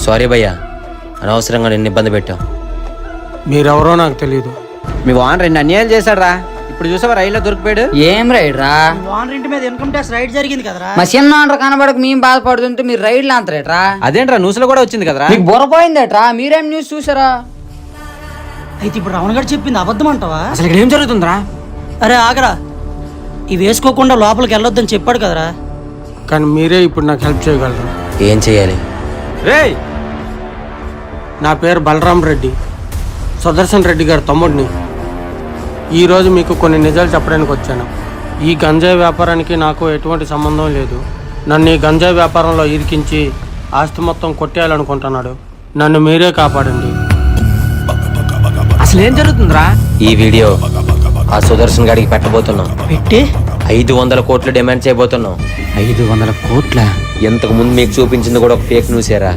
Sorry భయ్యా, అనవసరంగా నిన్ను ఇబ్బంది పెట్టాం. మీరెవరో నాకు తెలియదు. మీ వాన్ 2 అన్యాయాలు చేశాడు రా. ఇప్పుడు చూసావా రైల్లో దొరికిపోయాడు. ఏం రైడ్ రా? ఓనర్ ఇంటి మీద ఇన్కమ్ ట్యాక్స్ రైడ్ జరిగింది కదరా. మా చిన్న ఆండ్ర కనబడక మేము బాధపడుతుంటే మీరు రైడ్లు అంతరేట్రా? అదేంట్రా న్యూస్లో కూడా వచ్చింది కదరా. మీకు బుర్రపోయిందేట్రా? మీరేం న్యూస్ చూసారా? అయితే ఇప్పుడు రమణ గారు చెప్పింది అబద్ధం అంటావా? అసలు ఇక్కడ ఏం జరుగుతుందిరా? అరే ఆగరా, ఇవి వేసుకోకుండా లోపలికి వెళ్ళొద్దని చెప్పాడు కదరా. కానీ మీరే ఇప్పుడు నాకు హెల్ప్ చేయగలరు. ఏం చేయాలి? రేయ్, నా పేరు బలరాం రెడ్డి, సుదర్శన్ రెడ్డి గారి తమ్ముడిని. ఈరోజు మీకు కొన్ని నిజాలు చెప్పడానికి వచ్చాను. ఈ గంజాయి వ్యాపారానికి నాకు ఎటువంటి సంబంధం లేదు. నన్ను ఈ గంజాయి వ్యాపారంలో ఇరికించి ఆస్తి మొత్తం కొట్టేయాలనుకుంటున్నాడు. నన్ను మీరే కాపాడండి. అసలు ఏం జరుగుతుందిరా? ఈ వీడియో ఆ సుదర్శన్ గాడికి పెట్టబోతున్నాం. పెట్టి 500 కోట్లు డిమాండ్ చేయబోతున్నాం. 500 కోట్ల? ఇంతకు ముందు మీకు చూపించింది కూడా ఒక ఫేక్ న్యూసేరా.